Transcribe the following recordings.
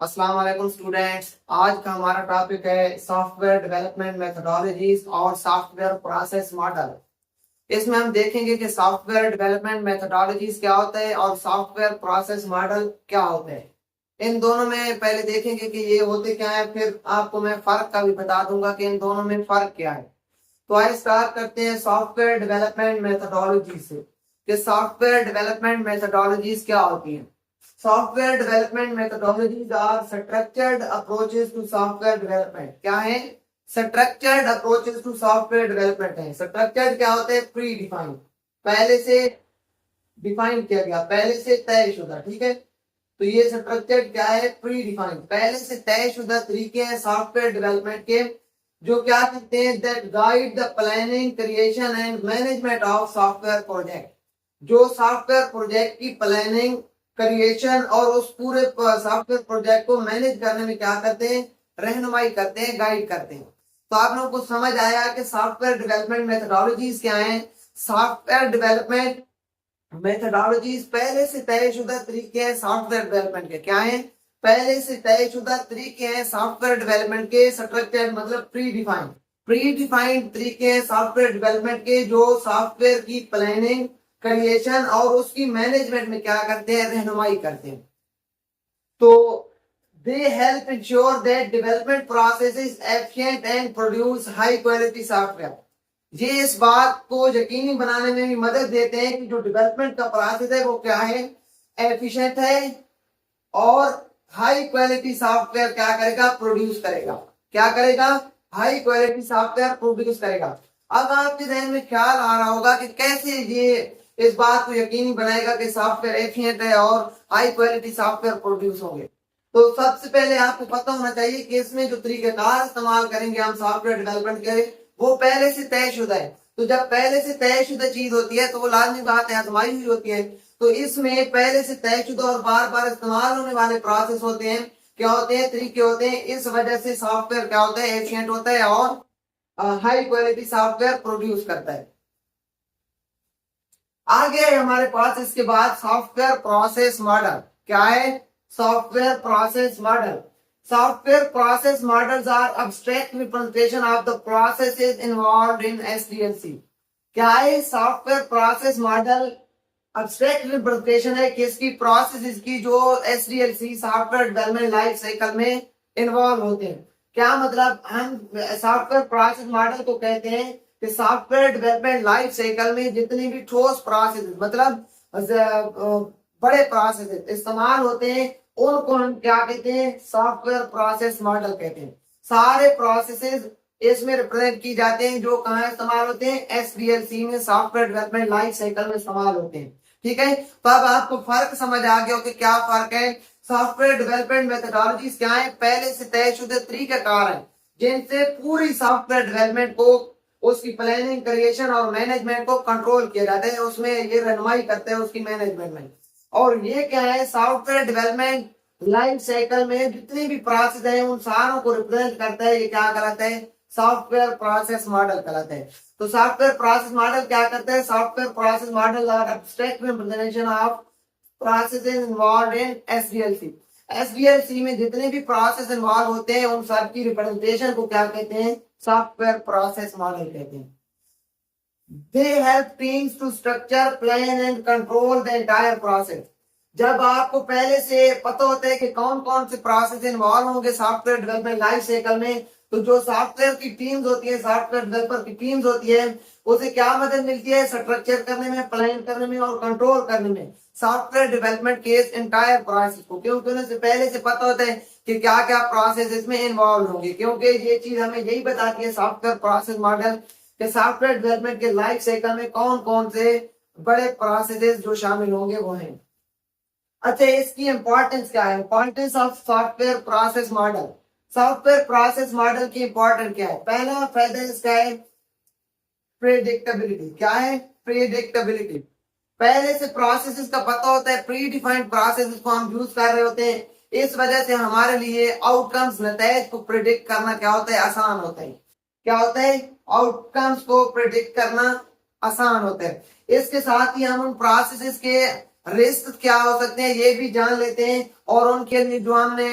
अस्सलाम वालेकुम स्टूडेंट्स। आज का हमारा टॉपिक है सॉफ्टवेयर डेवलपमेंट मेथोडोलॉजीज और सॉफ्टवेयर प्रोसेस मॉडल। इसमें हम देखेंगे कि सॉफ्टवेयर डेवलपमेंट मेथोडोलॉजीज क्या होता है और सॉफ्टवेयर प्रोसेस मॉडल क्या होते हैं। इन दोनों में पहले देखेंगे कि ये होते क्या है, फिर आपको मैं फर्क का भी बता दूंगा कि इन दोनों में फर्क क्या है। तो आइए स्टार्ट करते हैं सॉफ्टवेयर डेवलपमेंट मेथोडोलॉजी से कि सॉफ्टवेयर डेवलपमेंट मेथोडोलॉजीज क्या होती हैं। Software development methodologies are structured approaches to software development। क्या है? Structured approaches to software development है। Structured क्या होते हैं? प्री डिफाइंड, पहले से डिफाइन किया गया, पहले से तयशुदा। ठीक है, तो ये स्ट्रक्चर्ड क्या है? प्री डिफाइंड, पहले से तयशुदा तरीके हैं सॉफ्टवेयर डेवलपमेंट के, जो क्या कहते हैं that guide the planning creation and management of software project. जो सॉफ्टवेयर प्रोजेक्ट की प्लानिंग क्रिएशन और उस पूरे सॉफ्टवेयर प्रोजेक्ट को मैनेज करने में क्या करते हैं? रहनुमाई करते हैं, गाइड करते हैं। तो आप लोगों को समझ आया कि सॉफ्टवेयर डेवलपमेंट मेथोडोलॉजीज क्या हैं। सॉफ्टवेयर डेवलपमेंट मेथोडोलॉजीज पहले से तयशुदा तरीके हैं सॉफ्टवेयर डेवलपमेंट के। क्या है? पहले से तयशुदा तरीके हैं सॉफ्टवेयर डेवलपमेंट के। स्ट्रक्चर मतलब प्री डिफाइंड तरीके हैं सॉफ्टवेयर डेवलपमेंट के, जो सॉफ्टवेयर की प्लानिंग क्रिएशन और उसकी मैनेजमेंट में क्या करते हैं? रहनुमाई करते हैं। तो they help ensure that development process is efficient and produce high quality software. ये इस बात को यकीनी बनाने में भी मदद देते हैं कि जो डेवलपमेंट का प्रोसेस है वो क्या है? एफिशिएंट है और हाई क्वालिटी सॉफ्टवेयर क्या करेगा? प्रोड्यूस करेगा। क्या करेगा? हाई क्वालिटी सॉफ्टवेयर प्रोड्यूस करेगा। अब आपके ध्यान में ख्याल आ रहा होगा कि कैसे ये इस बात को यकीनी बनाएगा कि सॉफ्टवेयर एफिशिएंट है और हाई क्वालिटी सॉफ्टवेयर प्रोड्यूस होंगे। तो सबसे पहले आपको पता होना चाहिए कि इसमें जो तरीकेकार इस्तेमाल करेंगे हम सॉफ्टवेयर डेवलपमेंट के, वो पहले से तयशुदा है। तो जब पहले से तयशुदा चीज होती है तो वो लाजमी बात है आजमाई हुई होती है। तो इसमें पहले से तयशुदा और बार बार इस्तेमाल होने वाले प्रोसेस होते हैं, क्या होते हैं? तरीके होते हैं। इस वजह से सॉफ्टवेयर क्या होता है? एफिशिएंट होता है और हाई क्वालिटी सॉफ्टवेयर प्रोड्यूस करता है। आगे हमारे पास इसके बाद सॉफ्टवेयर प्रोसेस मॉडल। क्या है? Software process model. Software process models are abstract representation of the processes involved in SDLC. क्या है? Software process model abstract representation है किसकी? प्रोसेसेस की, जो SDLC software development life cycle में इन्वॉल्व होते हैं। क्या मतलब? हम सॉफ्टवेयर प्रोसेस मॉडल को कहते हैं कि सॉफ्टवेयर डेवलपमेंट लाइफ साइकिल में जितनी भी ठोस प्रोसेस मतलब बड़े प्रोसेस इस्तेमाल होते हैं उनको हम क्या कहते हैं? सॉफ्टवेयर प्रोसेस मॉडल कहते हैं। सारे प्रोसेसेस इसमें रिप्रेजेंट की जाते हैं जो कहाँ इस्तेमाल होते हैं? एसडीएलसी में, सॉफ्टवेयर डेवलपमेंट लाइफ साइकिल में इस्तेमाल होते हैं। ठीक है, तो अब आपको फर्क समझ आ गया हो कि क्या फर्क है। सॉफ्टवेयर डेवलपमेंट मेथोडोलॉजीज क्या है? पहले से तयशुदा तरीकेकार है जिनसे पूरी सॉफ्टवेयर डेवलपमेंट को, उसकी प्लानिंग क्रिएशन और मैनेजमेंट को कंट्रोल किया जाता है, उसमें ये रहनुमाई करते हैं उसकी मैनेजमेंट में। और ये क्या है? सॉफ्टवेयर डेवलपमेंट लाइफ साइकिल में जितनी भी प्रोसेस है उन सारों को रिप्रेजेंट करता है। ये क्या कहलाता है? सॉफ्टवेयर प्रोसेस मॉडल कहलाता है। तो सॉफ्टवेयर प्रोसेस मॉडल क्या करता है? Software process model are abstract representation of processes involved in SDLC. SDLC में जितने भी प्रोसेस इन्वॉल्व होते हैं उन सब की रिप्रेजेंटेशन को क्या कहते हैं? सॉफ्टवेयर प्रोसेस मॉडल कहते हैं। They help teams to structure, plan and control the entire process। जब आपको पहले से पता होता है कि कौन कौन से प्रोसेस इन्वॉल्व होंगे सॉफ्टवेयर डेवलपमेंट लाइफ साइकिल में, तो जो सॉफ्टवेयर की टीम्स होती है, सॉफ्टवेयर डेवलपर की टीम्स होती है, उसे क्या मदद मिलती है? स्ट्रक्चर करने में, प्लान करने में और कंट्रोल करने में सॉफ्टवेयर डेवलपमेंट के एंटायर प्रोसेस को, क्योंकि उन्हें पहले से पता होता है कि क्या क्या प्रोसेस इसमें इन्वॉल्व होंगे। क्योंकि ये चीज हमें यही बताती है सॉफ्टवेयर प्रोसेस मॉडल कि सॉफ्टवेयर डेवलपमेंट के लाइफ साइकिल में कौन कौन से बड़े प्रोसेसेस जो शामिल होंगे वो हैं। अच्छा, इसकी इंपॉर्टेंस क्या है? Importance of software process model. Software process model की इंपॉर्टेंस क्या है? पहला फायदा इसका है प्रेडिक्टेबिलिटी। क्या है? प्रेडिक्टेबिलिटी। पहले से प्रोसेसेस का पता होता है, प्री डिफाइंड प्रोसेसेस को हम यूज कर रहे होते हैं। इस वजह से हमारे लिए आउटकम्स, नतीजे को प्रिडिक्ट करना क्या होता है? आसान होता है। क्या होता है? आउटकम्स को प्रिडिक्ट करना आसान होता है। इसके साथ ही हम उन प्रोसेसेस के रिस्क क्या हो सकते हैं ये भी जान लेते हैं, और उनके लिए जो हमने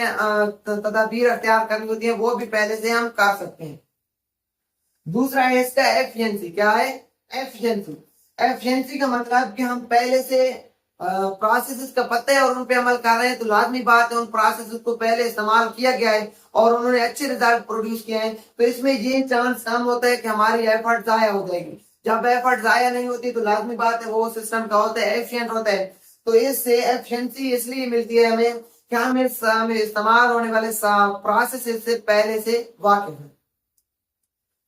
तदाबीर अख्तियार करनी होती है वो भी पहले से हम कर सकते हैं। दूसरा है इसका एफिशिएंसी। क्या है? एफिशिएंसी। एफिशिएंसी का मतलब कि हम पहले से प्रोसेसेस का पता है और उन पे अमल कर रहे हैं, तो लाजमी बात है उन प्रोसेसेस को पहले इस्तेमाल किया गया है और उन्होंने अच्छे रिजल्ट प्रोड्यूस किए हैं, तो इसमें ये चांस कम होता है कि हमारी एफर्ट जाया हो जाएगी। जब एफर्ट जाया नहीं होती तो लाजमी बात है वो सिस्टम का होता है एफिशिएंट होता है। तो इससे एफिशिएंसी इसलिए मिलती है हमें कि हम इस्तेमाल होने वाले प्रोसेस से पहले से वाकिफ है।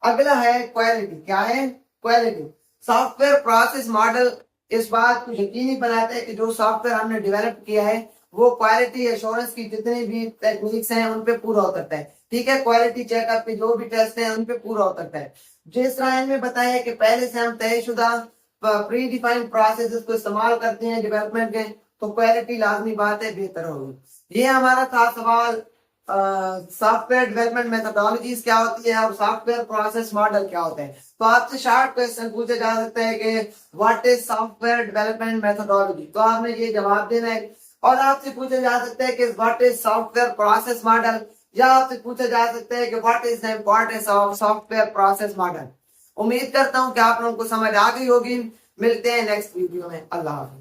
अगला है क्वालिटी। क्या है? क्वालिटी। सॉफ्टवेयर प्रोसेस मॉडल इस बात को यकीनी बनाता है कि जो सॉफ्टवेयर हमने डेवलप किया है वो क्वालिटी एश्योरेंस की जितनी भी टेक्निक्स हैं उन पे पूरा उतरता है। ठीक है, क्वालिटी चेकअप के जो भी टेस्ट हैं उन पे पूरा उतरता है। जिस तरह इनमें बताया है कि पहले से हम तयशुदा प्री डिफाइंड प्रोसेस को इस्तेमाल करते हैं डेवलपमेंट के, तो क्वालिटी लाजमी बात है बेहतर होगी। ये हमारा था सवाल सॉफ्टवेयर डेवलपमेंट मेथोडोलॉजीज क्या होती है और सॉफ्टवेयर प्रोसेस मॉडल क्या होता है। तो आपसे शॉर्ट क्वेश्चन पूछा जा सकता है कि what is software development methodology, तो आपने ये जवाब देना है। और आपसे पूछा जा सकता है कि what is software process model, या आपसे पूछा जा सकता है कि what is the importance of software process model. उम्मीद करता हूँ कि आप लोगों को समझ आ गई होगी। मिलते हैं नेक्स्ट वीडियो में। अल्लाह हाफिज़।